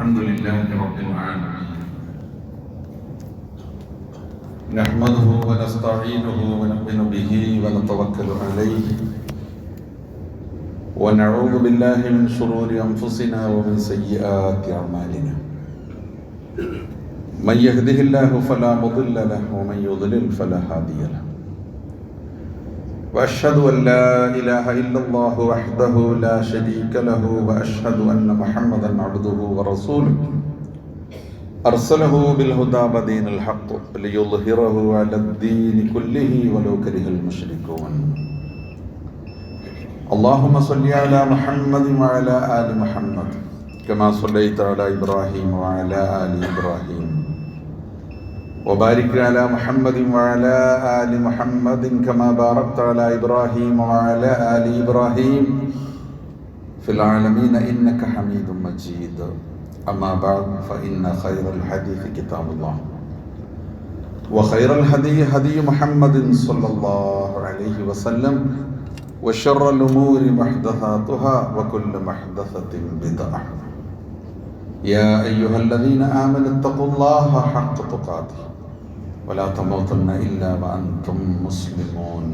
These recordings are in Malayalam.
الحمد لله رب العالمين نحمده ونستعينه ونؤمن به ونتوكل عليه ونعوذ بالله من شرور أنفسنا ومن سيئات أعمالنا من يهده الله فلا مضل له ومن يضلل فلا هادي له وأشهد أن لا إله إلا الله وحده لا شريك له وأشهد أن محمدا عبده ورسوله أرسله بالهدى ودين الحق ليظهره على الدين كله ولو كره المشركون اللهم صل على محمد وعلى آل محمد كما صليت على إبراهيم وعلى آل إبراهيم وبارك على محمد وعلى آل محمد كما باركت على إبراهيم وعلى آل إبراهيم في العالمين إنك حميد مجيد أما بعد فإن خير الحديث كتاب الله وخير الهدي هدي محمد صلى الله عليه وسلم وشر الأمور محدثاتها وكل محدثة بدعة يا أيها الذين آمنوا اتقوا الله حق تقاته ولا تموتن إلا وأنتم مسلمون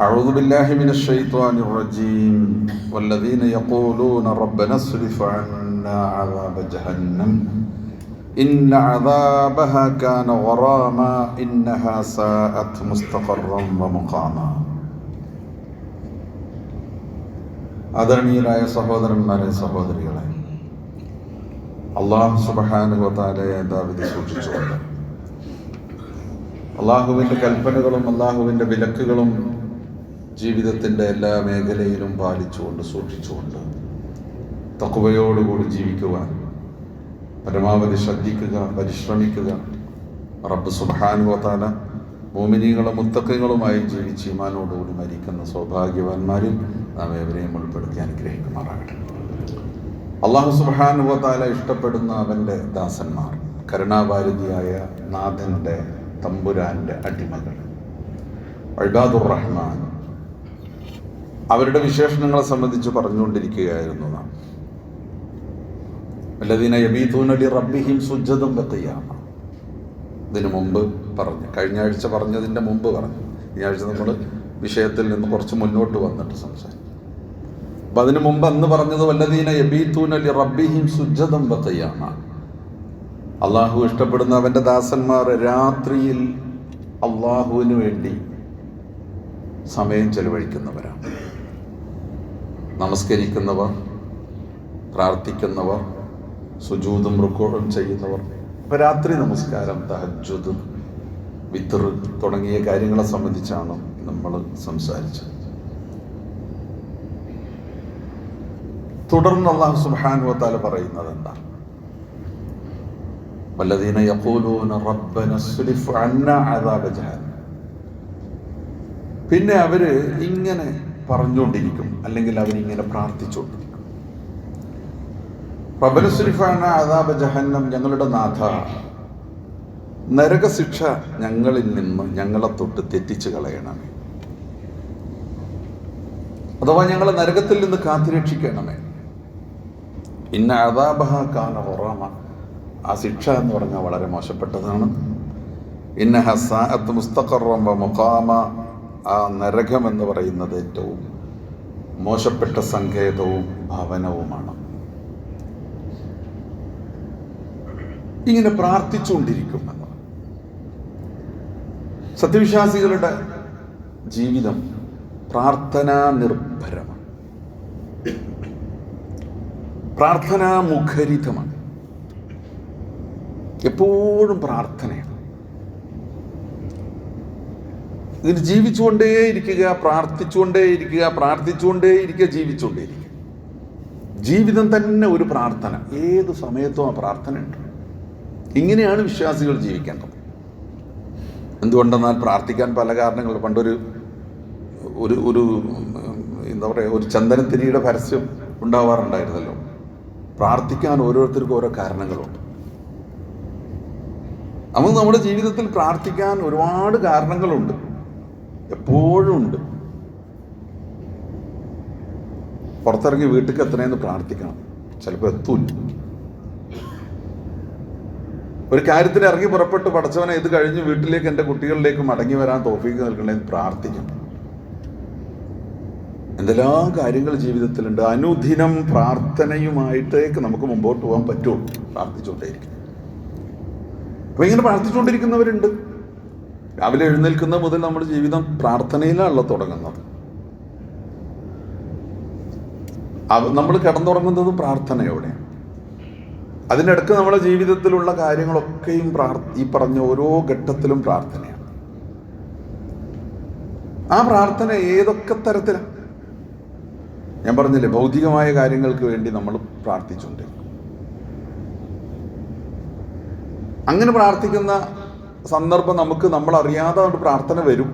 أعوذ بالله من الشيطان الرجيم والذين يقولون ربنا اصرف عنا عذاب جهنم إن عذابها كان غراما إنها ساءت مستقرا ومقاما ആദരണീയരായ സഹോദരന്മാരെ സഹോദരികളെ, അല്ലാഹു സുബ്ഹാനഹു വ തആലയെ യഥാവിധി സൂക്ഷിച്ചുകൊണ്ട് അള്ളാഹുവിൻ്റെ കൽപ്പനകളും അള്ളാഹുവിൻ്റെ വിലക്കുകളും ജീവിതത്തിൻ്റെ എല്ലാ മേഖലയിലും പാലിച്ചുകൊണ്ട് സൂക്ഷിച്ചുകൊണ്ട് തഖ്വയോടുകൂടി ജീവിക്കുവാൻ പരമാവധി ശ്രദ്ധിക്കുക, പരിശ്രമിക്കുക. റബ്ബ് സുബ്ഹാനഹു വ തആല മുഅ്മിനീങ്ങളും മുത്തഖീങ്ങളുമായി ജീവിച്ച് ഈമാനോടുകൂടി മരിക്കുന്ന സൗഭാഗ്യവാന്മാരിൽ നാം ഏവരെയും ഉൾപ്പെടുത്തി അനുഗ്രഹിക്കുമാറാകട്ടെ. അല്ലാഹു സുബ്ഹാനഹു വ തആല ഇഷ്ടപ്പെടുന്ന അവൻ്റെ ദാസന്മാർ, കരുണാവാരിധിയായ നാഥൻ്റെ തമ്പുരാൻ്റെ അടിമകൾ, ഇബാദുർ റഹ്മാൻ, അവരുടെ വിശേഷണങ്ങളെ സംബന്ധിച്ച് പറഞ്ഞുകൊണ്ടിരിക്കുകയായിരുന്നു നാം. വല്ലദീന യബീതൂന ലിറബ്ബിഹിം സുജ്ജദൻ വഖിയാമ. ഇതിനു മുമ്പ് പറഞ്ഞു, കഴിഞ്ഞ ആഴ്ച പറഞ്ഞതിൻ്റെ മുമ്പ് പറഞ്ഞു. ഈ ആഴ്ച നമ്മൾ വിഷയത്തിൽ നിന്ന് കുറച്ച് മുന്നോട്ട് വന്നിട്ട് സംസാരിക്കും. അപ്പം അതിനു മുമ്പ് അന്ന് പറഞ്ഞത് വല്ലദീന യബീതൂന ലിറബ്ബിഹിം സുജ്ജദൻ വഖിയാമ. അള്ളാഹു ഇഷ്ടപ്പെടുന്ന അവൻ്റെ ദാസന്മാർ രാത്രിയിൽ അള്ളാഹുവിന് വേണ്ടി സമയം ചെലവഴിക്കുന്നവരാണ്. നമസ്കരിക്കുന്നവർ, പ്രാർത്ഥിക്കുന്നവർ, സുജൂദും റുക്കൂഉം ചെയ്യുന്നവർ. ഇപ്പം രാത്രി നമസ്കാരം, തഹജ്ജുദ്, വിത്ർ തുടങ്ങിയ കാര്യങ്ങളെ സംബന്ധിച്ചാണ് നമ്മൾ സംസാരിച്ചത്. തുടർന്ന് അല്ലാഹു സുബ്ഹാനഹു വ തആല പറയുന്നത് എന്താ? വല്ലദീന യഖൂലൂന റബ്ബന സ്രിഫ് അന്നാ അദാബ ജഹന്നം. പിന്നെ അവർ ഇങ്ങനെ പറഞ്ഞുകൊണ്ടിരിക്കും, അല്ലെങ്കിൽ അവരിങ്ങനെ പ്രാർത്ഥിച്ചുകൊണ്ടിരിക്കും. റബ്ബന സ്രിഫ് അന്നാ അദാബ ജഹന്നം, ഞങ്ങളുടെ നാഥ, നരകശിക്ഷ ഞങ്ങളിൽ നിന്ന് ഞങ്ങളെ തൊട്ട് തെറ്റിച്ച് കളയണമേ, അഥവാ ഞങ്ങളെ നരകത്തിൽ നിന്ന് കാത്തുരക്ഷിക്കണമേ. ഇന്ന അദാബഹ കാന ഗറാമ, ആ ശിക്ഷ എന്ന് പറഞ്ഞാൽ വളരെ മോശപ്പെട്ടതാണ്. ഇന്നഹ സാഅത്ത് മുസ്തഖറൻ വ മുഖാമ, ആ നരകം എന്ന് പറയുന്നത് ഏറ്റവും മോശപ്പെട്ട സങ്കേതവും ഭവനവുമാണ്. ഇങ്ങനെ പ്രാർത്ഥിച്ചുകൊണ്ടിരിക്കുമെന്ന്. സത്യവിശ്വാസികളുടെ ജീവിതം പ്രാർത്ഥനാ നിർഭരമാണ്, പ്രാർത്ഥനാ മുഖരിതമാണ്. എപ്പോഴും പ്രാർത്ഥനയാണ്. ഇതിന് ജീവിച്ചുകൊണ്ടേയിരിക്കുക, പ്രാർത്ഥിച്ചുകൊണ്ടേയിരിക്കുക, പ്രാർത്ഥിച്ചുകൊണ്ടേയിരിക്കുക, ജീവിച്ചുകൊണ്ടേയിരിക്കുക. ജീവിതം തന്നെ ഒരു പ്രാർത്ഥന. ഏത് സമയത്തും ആ പ്രാർത്ഥന ഉണ്ട്. ഇങ്ങനെയാണ് വിശ്വാസികൾ ജീവിക്കേണ്ടത്. എന്തുകൊണ്ടെന്നാൽ പ്രാർത്ഥിക്കാൻ പല കാരണങ്ങൾ. പണ്ടൊരു ഒരു എന്താ പറയുക, ഒരു ചന്ദനത്തിരിയുടെ പരസ്യം ഉണ്ടാവാറുണ്ടായിരുന്നല്ലോ. പ്രാർത്ഥിക്കാൻ ഓരോരുത്തർക്കും ഓരോ കാരണങ്ങളുണ്ട്. നമുക്ക് നമ്മുടെ ജീവിതത്തിൽ പ്രാർത്ഥിക്കാൻ ഒരുപാട് കാരണങ്ങളുണ്ട്, എപ്പോഴും ഉണ്ട്. പുറത്തിറങ്ങി വീട്ടിലേക്ക് എത്തണമെന്ന് പ്രാർത്ഥിക്കണം. ചിലപ്പോൾ എത്തൂല്ല. ഒരു കാര്യത്തിന് ഇറങ്ങി പുറപ്പെട്ട് പടച്ചവനെ ഇത് കഴിഞ്ഞ് വീട്ടിലേക്ക് എൻ്റെ കുട്ടികളിലേക്ക് മടങ്ങി വരാൻ തൗഫീക്ക് നൽകണമെന്ന് പ്രാർത്ഥിക്കണം. എന്തെല്ലാം കാര്യങ്ങൾ ജീവിതത്തിലുണ്ട്. അനുദിനം പ്രാർത്ഥനയുമായിട്ടേക്ക് നമുക്ക് മുമ്പോട്ട് പോകാൻ പറ്റുള്ളൂ. പ്രാർത്ഥിച്ചുകൊണ്ടേയിരിക്കും. അപ്പൊ ഇങ്ങനെ പ്രാർത്ഥിച്ചുകൊണ്ടിരിക്കുന്നവരുണ്ട്. രാവിലെ എഴുന്നേൽക്കുന്ന മുതൽ നമ്മുടെ ജീവിതം പ്രാർത്ഥനയിലാണല്ലോ തുടങ്ങുന്നത്. നമ്മൾ കിടന്നുറങ്ങുന്നതും പ്രാർത്ഥനയോടെ. അതിനിടക്ക് നമ്മുടെ ജീവിതത്തിലുള്ള കാര്യങ്ങളൊക്കെയും ഈ പറഞ്ഞ ഓരോ ഘട്ടത്തിലും പ്രാർത്ഥനയാണ്. ആ പ്രാർത്ഥന ഏതൊക്കെ തരത്തിലാണ്? ഞാൻ പറഞ്ഞില്ലേ, ഭൗതികമായ കാര്യങ്ങൾക്ക് വേണ്ടി നമ്മൾ പ്രാർത്ഥിച്ചുകൊണ്ടിരിക്കും. അങ്ങനെ പ്രാർത്ഥിക്കുന്ന സന്ദർഭം നമ്മളറിയാതെ പ്രാർത്ഥന വരും.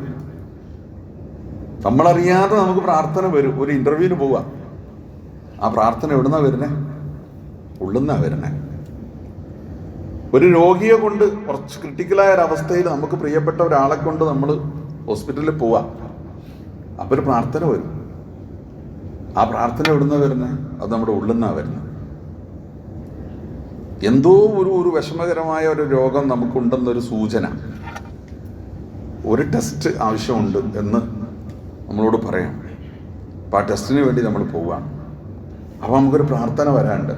നമ്മളറിയാതെ നമുക്ക് പ്രാർത്ഥന വരും. ഒരു ഇന്റർവ്യൂവിന് പോവാം. ആ പ്രാർത്ഥന എവിടുന്നാ വരുന്നേ? ഉള്ളുന്നാ വരുന്നേ. ഒരു രോഗിയെ കൊണ്ട് കുറച്ച് ക്രിട്ടിക്കലായ ഒരവസ്ഥയിൽ നമുക്ക് പ്രിയപ്പെട്ട ഒരാളെ കൊണ്ട് നമ്മൾ ഹോസ്പിറ്റലിൽ പോവാം. അപ്പോൾ ഒരു പ്രാർത്ഥന വരും. ആ പ്രാർത്ഥന എവിടുന്നാ വരുന്നത്? അത് നമ്മുടെ ഉള്ളുന്നാ വരുന്നത്. എന്തോ ഒരു വിഷമകരമായ ഒരു രോഗം നമുക്കുണ്ടെന്നൊരു സൂചന, ഒരു ടെസ്റ്റ് ആവശ്യമുണ്ട് എന്ന് നമ്മളോട് പറയാം. അപ്പോൾ ആ ടെസ്റ്റിന് വേണ്ടി നമ്മൾ പോവുകയാണ്. അപ്പോൾ നമുക്കൊരു പ്രാർത്ഥന വരാനുണ്ട്.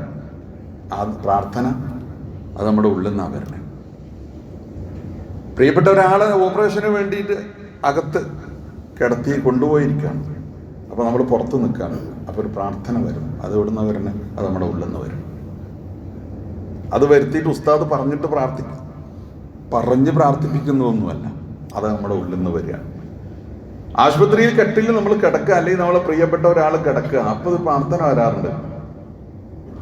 ആ പ്രാർത്ഥന അത് നമ്മുടെ ഉള്ളിൽ നിന്നാണ് വരണേ. പ്രിയപ്പെട്ട ഒരാളെ ഓപ്പറേഷന് വേണ്ടിയിട്ട് അകത്ത് കിടത്തി കൊണ്ടുപോയിരിക്കുകയാണ്. അപ്പോൾ നമ്മൾ പുറത്ത് നിൽക്കുകയാണ്. അപ്പോൾ ഒരു പ്രാർത്ഥന വരും. അത് എവിടുന്ന വരണേ? അത് നമ്മുടെ ഉള്ളിൽ നിന്ന് വരും. അത് വരുത്തിയിട്ട് ഉസ്താദ് പറഞ്ഞിട്ട് പറഞ്ഞ് പ്രാർത്ഥിപ്പിക്കുന്നതൊന്നുമല്ല. അത് നമ്മുടെ ഉള്ളിൽ നിന്ന് വരികയാണ്. ആശുപത്രിയിൽ കെട്ടിൽ നമ്മൾ കിടക്കുക, അല്ലെങ്കിൽ നമ്മളെ പ്രിയപ്പെട്ട ഒരാൾ കിടക്കുക, അപ്പോൾ ഇത് പ്രാർത്ഥന വരാറുണ്ട്.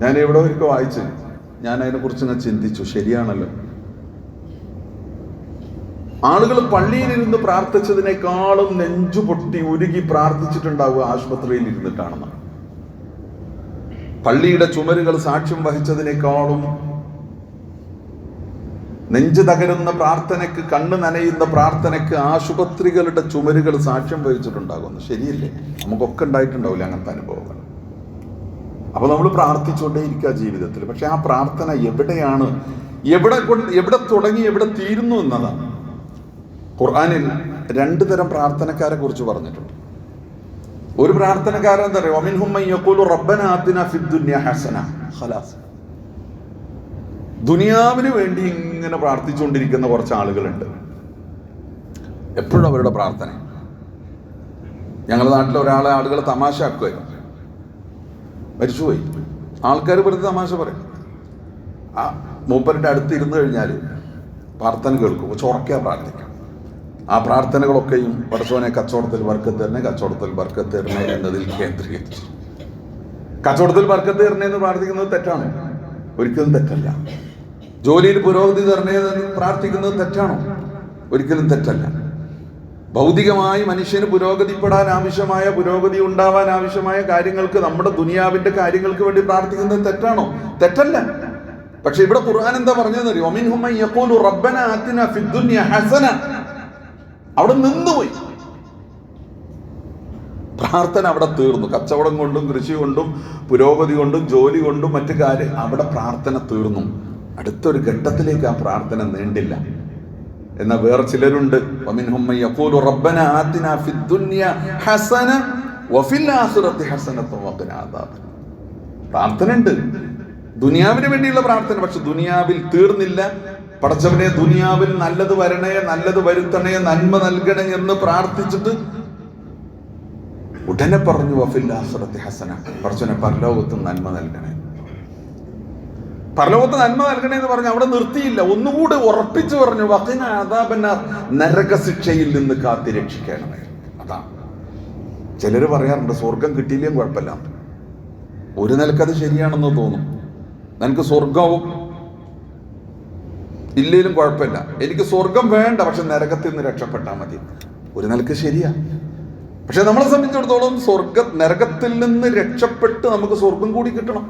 ഞാൻ എവിടെ ഒരിക്കൽ വായിച്ചു, ഞാൻ അതിനെക്കുറിച്ച് ഞാൻ ചിന്തിച്ചു. ശരിയാണല്ലോ, ആളുകൾ പള്ളിയിലിരുന്ന് പ്രാർത്ഥിച്ചതിനേക്കാളും നെഞ്ചു പൊട്ടി ഉരുകി പ്രാർത്ഥിച്ചിട്ടുണ്ടാവുക ആശുപത്രിയിൽ ഇരുന്നിട്ടാണെന്ന്. പള്ളിയുടെ ചുമരുകൾ സാക്ഷ്യം വഹിച്ചതിനേക്കാളും നെഞ്ചു തകരുന്ന പ്രാർത്ഥനയ്ക്ക്, കണ്ണ് നനയുന്ന പ്രാർത്ഥനയ്ക്ക് ആശുപത്രികളുടെ ചുമരുകൾ സാക്ഷ്യം വഹിച്ചിട്ടുണ്ടാകുന്നു. ശരിയല്ലേ? നമുക്കൊക്കെ ഉണ്ടായിട്ടുണ്ടാവില്ല അങ്ങനത്തെ അനുഭവങ്ങൾ. അപ്പോൾ നമ്മൾ പ്രാർത്ഥിച്ചുകൊണ്ടേയിരിക്കുക ജീവിതത്തിൽ. പക്ഷെ ആ പ്രാർത്ഥന എവിടെയാണ്, എവിടെ തുടങ്ങി എവിടെ തീരുന്നു എന്നതാണ്. ഖുർആനിൽ 2 തരം പ്രാർത്ഥനക്കാരെ കുറിച്ച് പറഞ്ഞിട്ടുണ്ട്. ഒരു പ്രാർത്ഥനക്കാരൻ എന്താ പറയുക? വമിൻഹും മൻ യഖൂലു റബ്ബനാ ആതിനാ ഫിദ്ദുനിയ ഹസന. ഖലാസ്. ദുനിയാവിന് വേണ്ടി ഇങ്ങനെ പ്രാർത്ഥിച്ചുകൊണ്ടിരിക്കുന്ന കുറച്ച് ആളുകളുണ്ട്. എപ്പോഴും അവരുടെ പ്രാർത്ഥന. ഞങ്ങളുടെ നാട്ടിലെ ആളുകൾ തമാശ ആക്കുമായിരുന്നു. മരിച്ചുപോയി. ആൾക്കാർ വെറുതെ തമാശ പറയും. ആ മൂപ്പരുടെ അടുത്ത് ഇരുന്ന് കഴിഞ്ഞാൽ പ്രാർത്ഥന കേൾക്കും. ചൊറയ്ക്കാൻ പ്രാർത്ഥിക്കാം. ആ പ്രാർത്ഥനകളൊക്കെയും പടച്ചോനെ കച്ചവടത്തിൽ ബർക്കത്ത് തരണേ, കച്ചവടത്തിൽ ബർക്കത്ത് തരണേ എന്നതിൽ കേന്ദ്രീകരിച്ചു. കച്ചവടത്തിൽ ബർക്കത്ത് തരണേ എന്ന് പ്രാർത്ഥിക്കുന്നത് തെറ്റാണോ? ഒരിക്കലും തെറ്റല്ല. ജോലിയിൽ പുരോഗതി തരണേ എന്ന് പ്രാർത്ഥിക്കുന്നത് തെറ്റാണോ? ഒരിക്കലും തെറ്റല്ല. ഭൗതികമായി മനുഷ്യന് പുരോഗതിപ്പെടാൻ ആവശ്യമായ, പുരോഗതി ഉണ്ടാവാൻ ആവശ്യമായ കാര്യങ്ങൾക്ക്, നമ്മുടെ ദുനിയാവിന്റെ കാര്യങ്ങൾക്ക് വേണ്ടി പ്രാർത്ഥിക്കുന്നത് തെറ്റാണോ? തെറ്റല്ല. പക്ഷെ ഇവിടെ ഖുർആൻ എന്താ പറഞ്ഞതെന്നറിയോ? വമിൻഹും മൻ യഖൂലു റബ്ബനാ ആതിനാ ഫിദ്ദുനിയ ഹസന. അവിടെ നിന്നുപോയി പ്രാർത്ഥന. അവിടെ തീർന്നു. കച്ചവടം കൊണ്ടും കൃഷി കൊണ്ടും പുരോഗതി കൊണ്ടും ജോലി കൊണ്ടും മറ്റു കാര്യം അവിടെ പ്രാർത്ഥന തീർന്നു. അടുത്തൊരു ഘട്ടത്തിലേക്ക് ആ പ്രാർത്ഥന നീണ്ടില്ല. എന്നാൽ വേറെ ചിലരുണ്ട്. വമിൻഹും മൻ യഖൂലു റബ്ബനാ ആതിനാ ഫിദ്ദുനിയ ഹസന വഫിൽ ആഖിറതി ഹസനത വഖിനാ അദാബൻ. പ്രാർത്ഥന ഉണ്ട്, ദുനിയാവിന് വേണ്ടിയുള്ള പ്രാർത്ഥന. പക്ഷെ ദുനിയാവിൽ തീർന്നില്ല. പടച്ചവനെ ദുനിയാവിൽ നല്ലത് വരണേ, നല്ലത് വരുത്തണേ, നന്മ നൽകണേ എന്ന് പ്രാർത്ഥിച്ചിട്ട് ഉടനെ പറഞ്ഞു വഫിൽ ആഖിറതി ഹസന. പടച്ചവനെ പരലോകത്ത് നന്മ നൽകണേ, പരലോകത്ത് നന്മ നൽകണേ എന്ന് പറഞ്ഞു. അവിടെ നിർത്തിയില്ല, ഒന്നുകൂടി ഉറപ്പിച്ചു പറഞ്ഞു വഖിനാ അദാബന്നാർ. നരകശിക്ഷയിൽ നിന്ന് കാത്തി രക്ഷിക്കണമേ. അതാണ് ചിലര് പറയാറുണ്ട് സ്വർഗം കിട്ടിയില്ലേയും കുഴപ്പമില്ല. ഒരു നിലക്കത് ശരിയാണെന്ന് തോന്നും. എനിക്ക് സ്വർഗവും ഇല്ലേലും കുഴപ്പമില്ല, എനിക്ക് സ്വർഗം വേണ്ട, പക്ഷെ നരകത്തിൽ നിന്ന് രക്ഷപ്പെട്ടാൽ മതി. ഒരു നിലക്ക് ശരിയാ. പക്ഷെ നമ്മളെ സംബന്ധിച്ചിടത്തോളം നരകത്തിൽ നിന്ന് രക്ഷപ്പെട്ട് നമുക്ക് സ്വർഗം കൂടി കിട്ടണം.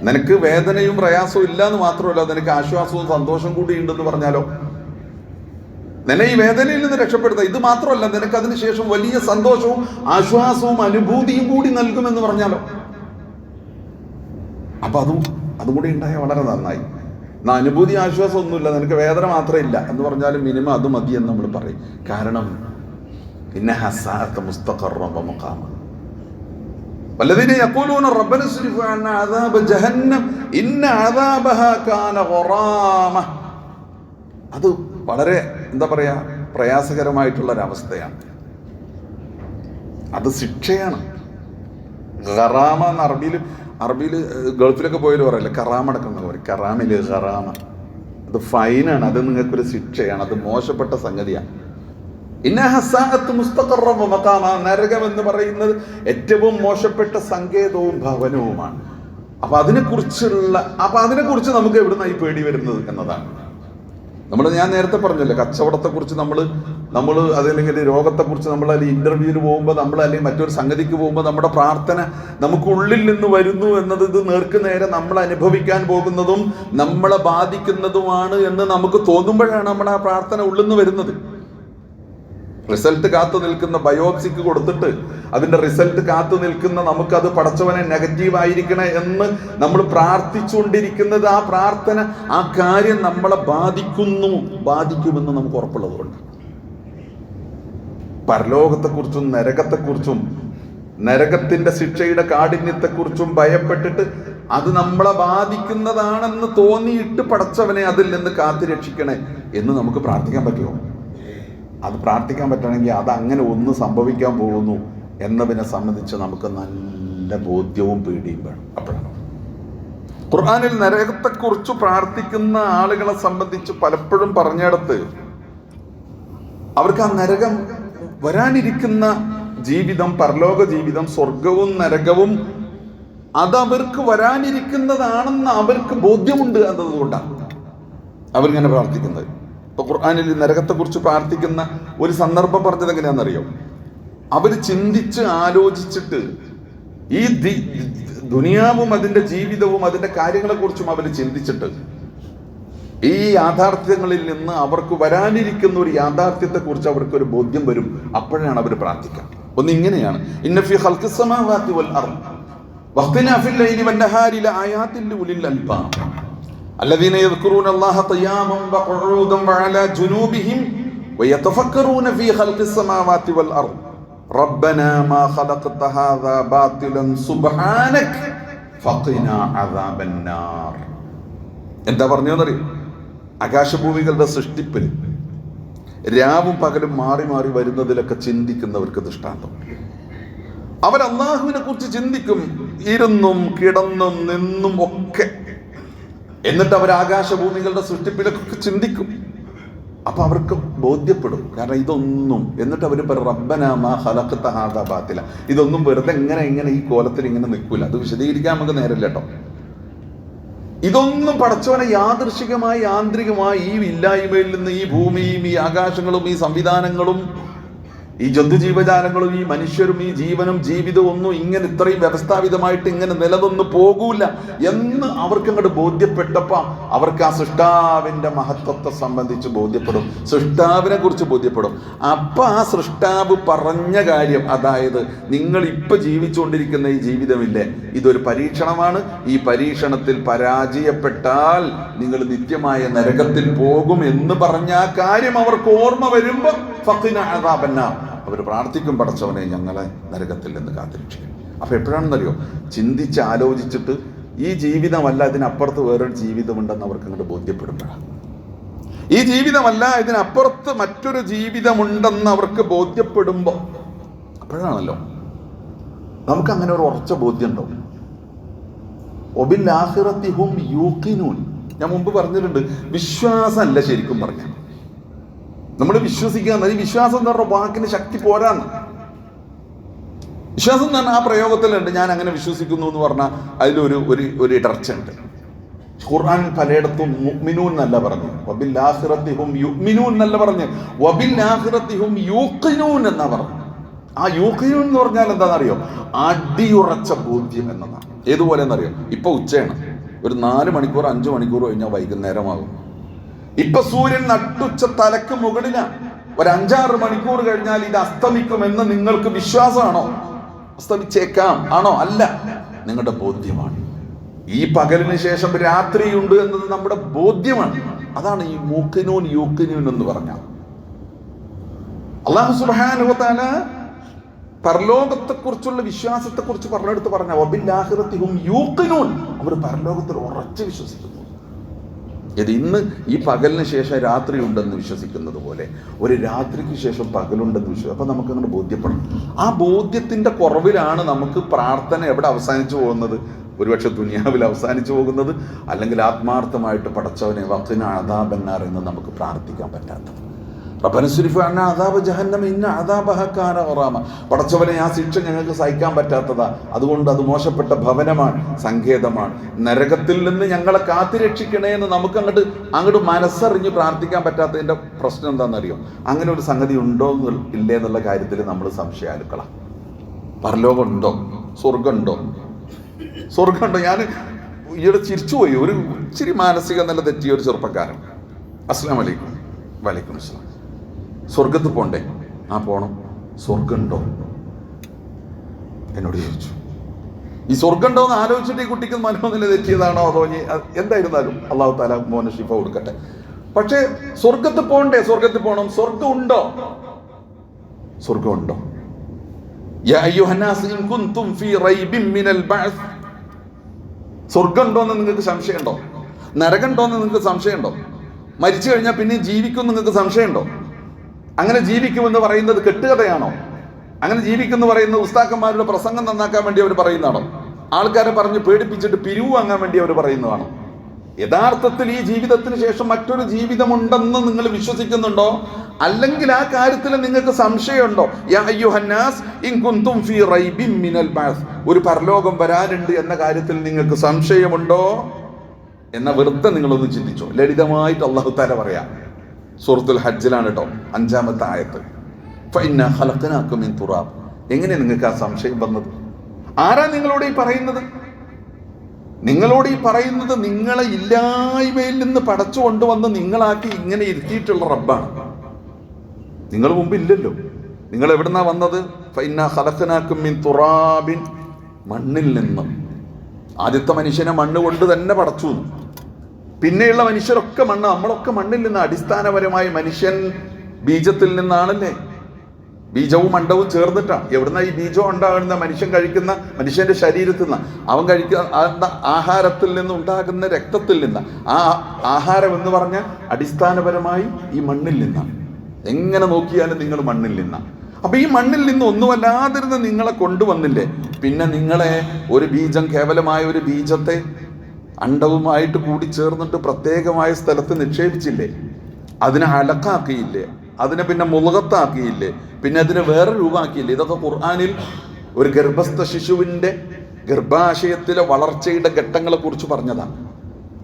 നിനക്ക് വേദനയും പ്രയാസവും ഇല്ല എന്ന് മാത്രമല്ല, നിനക്ക് ആശ്വാസവും സന്തോഷം കൂടി ഉണ്ടെന്ന് പറഞ്ഞാലോ, നിന്നെ ഈ വേദനയിൽ നിന്ന് രക്ഷപ്പെടുത്തുക. ഇത് മാത്രമല്ല, നിനക്ക് അതിനുശേഷം വലിയ സന്തോഷവും ആശ്വാസവും അനുഭൂതിയും കൂടി നൽകുമെന്ന് പറഞ്ഞാലോ. അപ്പം അതും കൂടി ഉണ്ടായാൽ വളരെ നന്നായി. എന്നാൽ അനുഭൂതി ആശ്വാസമൊന്നുമില്ല, നിനക്ക് വേദന മാത്രമേ ഇല്ല എന്ന് പറഞ്ഞാലും മിനിമം അത് മതി എന്ന് നമ്മൾ പറയും. കാരണം പിന്നെ ഹസാഅത്ത് മുസ്തഖറൻ വ മുഖാമ വല്ലദീന യഖൂലൂന റബ്ബന സ്രിഫ് അന്നാ അദാബ ജഹന്നം ഇന്ന അദാബഹാ കാന ഗറാമ. അത് വളരെ എന്താ പറയാ പ്രയാസകരമായിട്ടുള്ളൊരവസ്ഥയാണ്. അത് ശിക്ഷയാണ്. ഖറാമ എന്ന് അറബിയിൽ ഗൾഫിലൊക്കെ പോയാലും പറയില്ല, കറാമ അടക്കുന്നത് പറയും. കറാമില് ഖറാമ, അത് ഫൈനാണ്, അത് നിങ്ങൾക്കൊരു ശിക്ഷയാണ്, അത് മോശപ്പെട്ട സംഗതിയാണ്. നരകം എന്ന് പറയുന്നത് ഏറ്റവും മോശപ്പെട്ട സങ്കേതവും ഭവനവുമാണ്. അപ്പൊ അതിനെക്കുറിച്ച് നമുക്ക് എവിടുന്ന ഈ പേടി വരുന്നത് എന്നതാണ്. ഞാൻ നേരത്തെ പറഞ്ഞല്ലോ, കച്ചവടത്തെക്കുറിച്ച് നമ്മൾ അതല്ലെങ്കിൽ രോഗത്തെക്കുറിച്ച് നമ്മൾ അല്ലെങ്കിൽ ഇന്റർവ്യൂവിന് പോകുമ്പോൾ അല്ലെങ്കിൽ മറ്റൊരു സംഗതിക്ക് പോകുമ്പോൾ നമ്മുടെ പ്രാർത്ഥന നമുക്കുള്ളിൽ നിന്ന് വരുന്നു എന്നത് ഇത് നേർക്കുനേരെ നമ്മൾ അനുഭവിക്കാൻ പോകുന്നതും നമ്മളെ ബാധിക്കുന്നതുമാണ് എന്ന് നമുക്ക് തോന്നുമ്പോഴാണ് നമ്മുടെ ആ പ്രാർത്ഥന ഉള്ളിൽ നിന്ന് വരുന്നത്. റിസൾട്ട് കാത്തു നിൽക്കുന്ന ബയോപ്സിക്ക് കൊടുത്തിട്ട് അതിന്റെ റിസൾട്ട് കാത്തു നിൽക്കുന്ന നമുക്കത് പടച്ചവനെ നെഗറ്റീവ് ആയിരിക്കണേ എന്ന് നമ്മൾ പ്രാർത്ഥിച്ചുകൊണ്ടിരിക്കുന്നത്, ആ പ്രാർത്ഥന ആ കാര്യം നമ്മളെ ബാധിക്കുമെന്ന് നമുക്ക് ഉറപ്പുള്ളതുകൊണ്ട്. പരലോകത്തെക്കുറിച്ചും നരകത്തെക്കുറിച്ചും നരകത്തിന്റെ ശിക്ഷയുടെ കാഠിന്യത്തെക്കുറിച്ചും ഭയപ്പെട്ടിട്ട് അത് നമ്മളെ ബാധിക്കുന്നതാണെന്ന് തോന്നിയിട്ട് പടച്ചവനെ അതിൽ നിന്ന് കാത്തുരക്ഷിക്കണേ എന്ന് നമുക്ക് പ്രാർത്ഥിക്കാൻ പറ്റുമോ? അത് പ്രാർത്ഥിക്കാൻ പറ്റണമെങ്കിൽ അത് അങ്ങനെ ഒന്ന് സംഭവിക്കാൻ പോകുന്നു എന്നതിനെ സംബന്ധിച്ച് നമുക്ക് നല്ല ബോധ്യവും പേടിയും വേണം. അപ്പോഴാണ് ഖുർആനിൽ നരകത്തെക്കുറിച്ച് പ്രാർത്ഥിക്കുന്ന ആളുകളെ സംബന്ധിച്ച് പലപ്പോഴും പറഞ്ഞിടത്ത് അവർക്ക് ആ നരകം വരാനിരിക്കുന്ന ജീവിതം, പരലോക ജീവിതം, സ്വർഗവും നരകവും അതവർക്ക് വരാനിരിക്കുന്നതാണെന്ന് അവർക്ക് ബോധ്യമുണ്ട് എന്നതുകൊണ്ടാണ് അവരിങ്ങനെ പ്രാർത്ഥിക്കുന്നത്. ഇപ്പൊ ഖുർആനിൽ നരകത്തെക്കുറിച്ച് പ്രാർത്ഥിക്കുന്ന ഒരു സന്ദർഭം പറഞ്ഞത് എങ്ങനെയാണെന്നറിയോ? അവർ ചിന്തിച്ച് ആലോചിച്ചിട്ട് ഈ ദുനിയാവും അതിന്റെ ജീവിതവും അതിന്റെ കാര്യങ്ങളെക്കുറിച്ചും അവർ ചിന്തിച്ചിട്ട് ഈ യാഥാർത്ഥ്യങ്ങളിൽ നിന്ന് അവർക്ക് വരാനിരിക്കുന്ന ഒരു യാഥാർത്ഥ്യത്തെക്കുറിച്ച് അവർക്കൊരു ബോധ്യം വരും. അപ്പോഴാണ് അവർ പ്രാർത്ഥിക്കുക. ഒന്നിങ്ങനെയാണ്, ഇന്ന ഫീ ഖൽഖിസ് സമാവാതി വൽ അർദ് വഖ്തിലാഫിൽ ലൈലി വന്നഹാരി ലആയാതിൻ ലിഉലിൽ അൽബാബ് الذين يذكرون الله قياما وقعودا وعلى جنوبهم ويتفكرون في خلق السماوات والأرض ربنا ما خلقت هذا باطلا سبحانك فقنا عذاب النار. എന്താ പറഞ്ഞതെന്നറിയോ? ആകാശഭൂമികളുടെ സൃഷ്ടിപ്പിൽ രാവും പകലും മാറി മാറി വരുന്നതിലൊക്കെ ചിന്തിക്കുന്നവർക്ക് ദൃഷ്ടാന്തം. അവർ അല്ലാഹുവിനെ കുറിച്ച് ചിന്തിക്കും, ഇരുന്നും കിടന്നും നിന്നും ഒക്കെ. എന്നിട്ട് അവർ ആകാശഭൂമികളുടെ സൃഷ്ടിപ്പിലൊക്കെ ചിന്തിക്കും. അപ്പൊ അവർക്ക് ബോധ്യപ്പെടും. കാരണം ഇതൊന്നും, എന്നിട്ട് അവർ റബ്ബനാ മാ ഖലഖ്ത ഹാദാ ബാത്തില, ഇതൊന്നും വെറുതെ ഇങ്ങനെ ഈ കോലത്തിൽ ഇങ്ങനെ നിൽക്കൂല. അത് വിശദീകരിക്കാൻ നമുക്ക് നേരമില്ല കേട്ടോ. ഇതൊന്നും പടച്ചവനെ യാദൃശികമായി യാന്ത്രികമായി ഈ ഇല്ലായ്മയിൽ നിന്ന് ഈ ഭൂമിയും ഈ ആകാശങ്ങളും ഈ സംവിധാനങ്ങളും ഈ ജന്തുജീവജാലങ്ങളും ഈ മനുഷ്യരും ഈ ജീവനും ജീവിതവും ഒന്നും ഇങ്ങനെ ഇത്രയും വ്യവസ്ഥാപിതമായിട്ട് ഇങ്ങനെ നിലനിന്ന് പോകൂല എന്ന് അവർക്ക് അങ്ങോട്ട് ബോധ്യപ്പെട്ടപ്പോ അവർക്ക് ആ സൃഷ്ടാവിന്റെ മഹത്വത്തെ സംബന്ധിച്ച് ബോധ്യപ്പെടും, സൃഷ്ടാവിനെ കുറിച്ച് ബോധ്യപ്പെടും. അപ്പൊ ആ സൃഷ്ടാവ് പറഞ്ഞ കാര്യം, അതായത് നിങ്ങൾ ഇപ്പൊ ജീവിച്ചുകൊണ്ടിരിക്കുന്ന ഈ ജീവിതമില്ലേ, ഇതൊരു പരീക്ഷണമാണ്. ഈ പരീക്ഷണത്തിൽ പരാജയപ്പെട്ടാൽ നിങ്ങൾ നിത്യമായ നരകത്തിൽ പോകും എന്ന് പറഞ്ഞ ആ കാര്യം അവർക്ക് ഓർമ്മ വരുമ്പോ ഫഖിന അദാബന്നാർ, അവർ പ്രാർത്ഥിക്കും, പടച്ചവനെ ഞങ്ങളെ നരകത്തിൽ നിന്ന് കാത്തിരക്ഷിക്കും. അപ്പൊ എപ്പോഴാണെന്നറിയോ? ചിന്തിച്ച് ആലോചിച്ചിട്ട് ഈ ജീവിതമല്ല ഇതിനപ്പുറത്ത് വേറൊരു ജീവിതമുണ്ടെന്ന് അവർക്ക് അങ്ങോട്ട് ബോധ്യപ്പെടുമ്പോഴാണ്. ഈ ജീവിതമല്ല ഇതിനപ്പുറത്ത് മറ്റൊരു ജീവിതമുണ്ടെന്ന് അവർക്ക് ബോധ്യപ്പെടുമ്പോൾ അപ്പോഴാണല്ലോ നമുക്ക് അങ്ങനെ ഒരു ഉറച്ച ബോധ്യം ഉണ്ടാവും. ഒബിൽ ആഖിറത്തി ഹും യൂഖിനൂൻ. ഞാൻ മുമ്പ് പറഞ്ഞിട്ടുണ്ട്, വിശ്വാസമല്ല ശരിക്കും പറഞ്ഞ നമ്മൾ വിശ്വസിക്കുക. ഈ വിശ്വാസം എന്ന് പറഞ്ഞ വാക്കിന് ശക്തി പോരാന്ന്. വിശ്വാസം എന്ന് പറഞ്ഞാൽ ആ പ്രയോഗത്തിലുണ്ട്, ഞാൻ അങ്ങനെ വിശ്വസിക്കുന്നു എന്ന് പറഞ്ഞാൽ അതിലൊരു ഇടർച്ചയുണ്ട്. ഖുർആൻ പലയിടത്തും മുഅ്മിനൂൻ എന്നല്ല പറഞ്ഞു, വബിൽ ആഖിറത്തി ഹും യുഅ്മിനൂൻ എന്നല്ല പറഞ്ഞു, വബിൽ ആഖിറത്തി ഹും യൂഖിനൂൻ എന്നാ പറഞ്ഞു. ആ യൂഖിനൂൻ എന്ന് പറഞ്ഞാൽ എന്താണെന്നറിയോ? അടിയുറച്ച ബോധ്യം എന്നതാണ്. ഏതുപോലെ എന്നറിയോ? ഇപ്പൊ ഉച്ചയാണ്, ഒരു 4 മണിക്കൂർ 5 മണിക്കൂർ കഴിഞ്ഞാൽ വൈകുന്നേരമാകും. ഇപ്പൊ സൂര്യൻ നട്ടുച്ച തലക്ക് മുകളിലാണ്, ഒരു 5-6 മണിക്കൂർ കഴിഞ്ഞാൽ ഇത് അസ്തമിക്കുമെന്ന് നിങ്ങൾക്ക് വിശ്വാസമാണോ? അസ്തമിച്ചേക്കാം ആണോ? അല്ല, നിങ്ങളുടെ ബോധ്യമാണ്. ഈ പകലിന് ശേഷം രാത്രിയുണ്ട് എന്നത് നമ്മുടെ ബോധ്യമാണ്. അതാണ് ഈ മൂക്കിനൂൻ യൂക്കിനൂൻ എന്ന് പറഞ്ഞാൽ. അല്ലാഹു സുബ്ഹാനഹു വ തആല പരലോകത്തെക്കുറിച്ചുള്ള വിശ്വാസത്തെക്കുറിച്ച് പറഞ്ഞെടുത്ത് പറഞ്ഞ വബിൽ-ആഖിറതി ഹും യൂഖിനൂൻ, അവർ പരലോകത്തിൽ ഉറച്ചു വിശ്വസിക്കുന്നു. ഇത് ഇന്ന് ഈ പകലിന് ശേഷം രാത്രി ഉണ്ടെന്ന് വിശ്വസിക്കുന്നത് പോലെ ഒരു രാത്രിക്ക് ശേഷം പകലുണ്ടെന്ന് വിശ്വസിക്കും. അപ്പം നമുക്കങ്ങനെ ബോധ്യപ്പെടും. ആ ബോധ്യത്തിൻ്റെ കുറവിലാണ് നമുക്ക് പ്രാർത്ഥന എവിടെ അവസാനിച്ചു പോകുന്നത്? ഒരുപക്ഷെ ദുനിയാവിൽ അവസാനിച്ചു പോകുന്നത്, അല്ലെങ്കിൽ ആത്മാർത്ഥമായിട്ട് പടച്ചവനെ വഖിന അദാബന്നാർ എന്ന് നമുക്ക് പ്രാർത്ഥിക്കാൻ പറ്റാത്തത്. റബ്ബന സ്രിഫ് അന്നാ അദാബ ജഹന്നമ ഇന്ന അദാബഹ കാന ഗറാമ. പടച്ചവനെ, ആ ശിക്ഷ ഞങ്ങൾക്ക് സഹിക്കാൻ പറ്റാത്തതാ, അതുകൊണ്ട് അത് മോശപ്പെട്ട ഭവനമാണ്, സങ്കേതമാണ്. നരകത്തിൽ നിന്ന് ഞങ്ങളെ കാത്തുരക്ഷിക്കണേ എന്ന് നമുക്ക് അങ്ങോട്ട് മനസ്സറിഞ്ഞ് പ്രാർത്ഥിക്കാൻ പറ്റാത്തതിൻ്റെ പ്രശ്നം എന്താണെന്നറിയോ? അങ്ങനെ ഒരു സംഗതി ഉണ്ടോ ഇല്ലേ എന്നുള്ള കാര്യത്തിൽ നമ്മൾ സംശയാലുക്കളാം. പരലോകം ഉണ്ടോ? സ്വർഗമുണ്ടോ? സ്വർഗമുണ്ടോ? ഞാൻ ഈയിടെ ചിരിച്ചുപോയി. ഒരു ഇച്ചിരി മാനസിക നില തെറ്റിയ ഒരു ചെറുപ്പക്കാരൻ. അസ്സലാമു അലൈക്കും. വലൈക്കും അസ്സലാം. സ്വർഗത്ത് പോണ്ടേ? ആ പോണം. സ്വർഗമുണ്ടോ എന്നോട് ചോദിച്ചു. ഈ സ്വർഗമുണ്ടോ എന്ന് ആലോചിച്ചിട്ട് ഈ കുട്ടിക്ക് മനോനില തെറ്റിയതാണോ അതോ എന്തായിരുന്നാലും അല്ലാഹു തആല മോനെ ശിഫ കൊടുക്കട്ടെ. പക്ഷേ സ്വർഗത്ത് പോണ്ടേ? സ്വർഗത്തിൽ പോകണം. സ്വർഗം ഉണ്ടോ? സ്വർഗമുണ്ടോ? യാ അയ്യുഹന്നാസ് ഇൻ കുൻതും ഫീ റൈബിൻ മിനൽ ബഅസ്. സ്വർഗമുണ്ടോയെന്ന് നിങ്ങൾക്ക് സംശയമുണ്ടോ? നരകമുണ്ടോയെന്ന് നിങ്ങൾക്ക് സംശയമുണ്ടോ? മരിച്ചു കഴിഞ്ഞാൽ പിന്നെ ജീവിക്കും നിങ്ങൾക്ക് സംശയമുണ്ടോ? അങ്ങനെ ജീവിക്കുമെന്ന് പറയുന്നത് കെട്ടുകഥയാണോ? അങ്ങനെ ജീവിക്കുമെന്ന് പറയുന്നത് ഉസ്താക്കന്മാരുടെ പ്രസംഗം നന്നാക്കാൻ വേണ്ടി അവർ പറയുന്നതാണോ? ആൾക്കാരെ പറഞ്ഞ് പേടിപ്പിച്ചിട്ട് പിരിവ് വാങ്ങാൻ വേണ്ടി അവർ പറയുന്നതാണോ? യഥാർത്ഥത്തിൽ ഈ ജീവിതത്തിന് ശേഷം മറ്റൊരു ജീവിതമുണ്ടെന്ന് നിങ്ങൾ വിശ്വസിക്കുന്നുണ്ടോ? അല്ലെങ്കിൽ ആ കാര്യത്തിൽ നിങ്ങൾക്ക് സംശയമുണ്ടോ? യാ അയ്യുഹന്നാസ് ഇൻ കുൻതും ഫീ റൈബിൻ മിനൽ ബഅസ്. ഒരു പരലോകം വരാനുണ്ട് എന്ന കാര്യത്തിൽ നിങ്ങൾക്ക് സംശയമുണ്ടോ എന്ന വെറുതെ നിങ്ങളൊന്ന് ചിന്തിച്ചോ. ലളിതമായിട്ട് അല്ലാഹു തആല പറയാം. സൂറത്തുൽ ഹജ്ജിലാണ് കേട്ടോ, 5-ാമത്തെ ആയത്ത്. ഫഇന്നാ ഖലഖനാകും മിൻ തുറാബ്. എങ്ങനെ നിങ്ങൾക്ക് ആ സംശയം വന്നത്? ആരാ നിങ്ങളോട് ഈ പറയുന്നത്? നിങ്ങളോട് ഈ പറയുന്നത് നിങ്ങളെ ഇല്ലായ്മയിൽ നിന്ന് പടച്ചു കൊണ്ടുവന്ന് നിങ്ങളാക്കി ഇങ്ങനെ ഇരുത്തിയിട്ടുള്ള റബ്ബാണ്. നിങ്ങൾ മുമ്പ് ഇല്ലല്ലോ. നിങ്ങൾ എവിടുന്നാ വന്നത്? ഫഇന്നാ ഖലഖനാകും മിൻ തുറാബിൻ, മണ്ണിൽ നിന്ന്. ആദ്യത്തെ മനുഷ്യനെ മണ്ണ് കൊണ്ട് തന്നെ പടച്ചു. പിന്നെയുള്ള മനുഷ്യരൊക്കെ മണ്ണ്. നമ്മളൊക്കെ മണ്ണിൽ നിന്ന്. അടിസ്ഥാനപരമായി മനുഷ്യൻ ബീജത്തിൽ നിന്നാണല്ലേ? ബീജവും അണ്ടവും ചേർന്നിട്ടാണ്. എവിടുന്ന ഈ ബീജം ഉണ്ടാകുന്ന? മനുഷ്യൻ കഴിക്കുന്ന, മനുഷ്യന്റെ ശരീരത്തിൽ നിന്ന്, അവൻ കഴിക്കുന്ന ആഹാരത്തിൽ നിന്ന് ഉണ്ടാകുന്ന രക്തത്തിൽ നിന്ന്. ആ ആഹാരം എന്ന് പറഞ്ഞാൽ അടിസ്ഥാനപരമായി ഈ മണ്ണിൽ നിന്നാണ്. എങ്ങനെ നോക്കിയാലും നിങ്ങൾ മണ്ണിൽ നിന്നാണ്. അപ്പൊ ഈ മണ്ണിൽ നിന്ന് ഒന്നുമല്ലാതിരുന്ന് നിങ്ങളെ കൊണ്ടുവന്നില്ലേ? പിന്നെ നിങ്ങളെ ഒരു ബീജം, കേവലമായ ഒരു ബീജത്തെ അണ്ടവുമായിട്ട് കൂടി ചേർന്നിട്ട് പ്രത്യേകമായ സ്ഥലത്ത് നിക്ഷേപിച്ചില്ലേ? അതിനെ അലക്കാക്കിയില്ലേ? അതിനെ പിന്നെ മുളകത്താക്കിയില്ലേ? പിന്നെ അതിനെ വേറെ രൂപമാക്കിയില്ലേ? ഇതൊക്കെ ഖുർആനിൽ ഒരു ഗർഭസ്ഥ ശിശുവിൻ്റെ ഗർഭാശയത്തിലെ വളർച്ചയുടെ ഘട്ടങ്ങളെ കുറിച്ച് പറഞ്ഞതാണ്.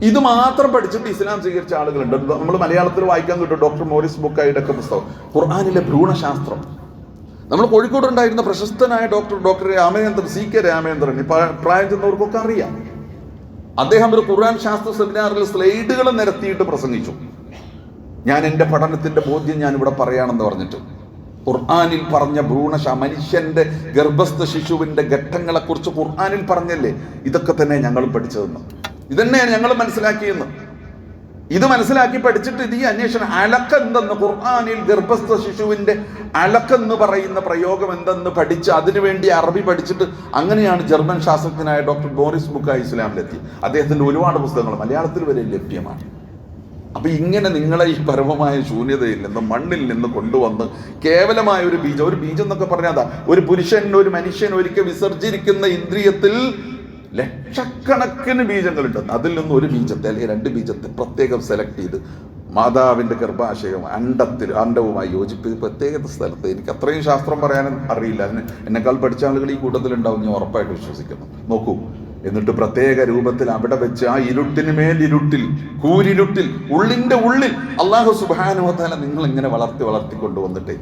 ഇത് മാത്രം പഠിച്ചിട്ട് ഇസ്ലാം സ്വീകരിച്ച ആളുകളുണ്ട്. നമ്മൾ മലയാളത്തിൽ വായിക്കാൻ കിട്ടും ഡോക്ടർ മോറിസ് ബുക്കായുടെ ഒക്കെ പുസ്തകം, ഖുർആനിലെ ഭ്രൂണശാസ്ത്രം. നമ്മൾ കോഴിക്കോടുണ്ടായിരുന്ന പ്രശസ്തനായ ഡോക്ടർ രാമേന്ദ്രൻ, CK രാമേന്ദ്രൻ, പ്രായം ചെന്നവർക്കൊക്കെ അറിയാം. അദ്ദേഹം ഒരു ഖുർആൻ ശാസ്ത്ര സെമിനാറിൽ സ്ലൈഡുകൾ നിരത്തിയിട്ട് പ്രസംഗിച്ചു. ഞാൻ എൻ്റെ പഠനത്തിൻ്റെ ബോധ്യം ഞാനിവിടെ പറയാണെന്ന് പറഞ്ഞിട്ട് ഖുർആനിൽ പറഞ്ഞ മനുഷ്യന്റെ ഗർഭസ്ഥ ശിശുവിൻ്റെ ഘട്ടങ്ങളെക്കുറിച്ച് ഖുർആനിൽ പറഞ്ഞല്ലേ? ഇതൊക്കെ തന്നെ ഞങ്ങളും പഠിച്ചതെന്ന്, ഇതന്നെയാണ് ഞങ്ങൾ മനസ്സിലാക്കിയെന്ന്. ഇത് മനസ്സിലാക്കി പഠിച്ചിട്ട് ഇത് ഈ അന്വേഷണം അലക്ക എന്തെന്ന്, ഖുർആനിൽ ഗർഭസ്ഥ ശിശുവിൻ്റെ അലക്കെന്ന് പറയുന്ന പ്രയോഗം എന്തെന്ന് പഠിച്ച് അതിനുവേണ്ടി അറബി പഠിച്ചിട്ട് അങ്ങനെയാണ് ജർമ്മൻ ശാസ്ത്രജ്ഞനായ ഡോക്ടർ മോറിസ് ബുക്കായി ഇസ്ലാമിലെത്തി. അദ്ദേഹത്തിൻ്റെ ഒരുപാട് പുസ്തകങ്ങൾ മലയാളത്തിൽ വരെ ലഭ്യമാണ്. അപ്പൊ ഇങ്ങനെ നിങ്ങളെ ഈ പരമമായ ശൂന്യതയിൽ നിന്ന്, മണ്ണിൽ നിന്ന് കൊണ്ടുവന്ന് കേവലമായ ഒരു ബീജം എന്നൊക്കെ പറഞ്ഞാൽ അതാ, ഒരു ഒരു മനുഷ്യൻ ഒരിക്കൽ വിസർജിക്കുന്ന ഇന്ദ്രിയത്തിൽ ലക്ഷക്കണക്കിന് ബീജങ്ങളുണ്ട്. അതിൽ നിന്ന് ഒരു ബീജത്തെ അല്ലെങ്കിൽ 2 ബീജത്തെ പ്രത്യേകം സെലക്ട് ചെയ്ത് മാതാവിൻ്റെ ഗർഭാശയം അണ്ടവുമായി യോജിപ്പ് പ്രത്യേക സ്ഥലത്ത്. എനിക്ക് അത്രയും ശാസ്ത്രം പറയാനും അറിയില്ല. എന്നെക്കാൾ പഠിച്ച ആളുകൾ ഈ കൂട്ടത്തിലുണ്ടാവും, ഞാൻ ഉറപ്പായിട്ട് വിശ്വസിക്കുന്നു. നോക്കൂ, എന്നിട്ട് പ്രത്യേക രൂപത്തിൽ അവിടെ വെച്ച് ആ ഇരുട്ടിന് മേലിരുട്ടിൽ, കൂരിരുട്ടിൽ, ഉള്ളിൻ്റെ ഉള്ളിൽ അല്ലാഹു സുബ്ഹാനഹു വ തആല നിങ്ങൾ ഇങ്ങനെ വളർത്തിക്കൊണ്ടുവന്നിട്ടേ,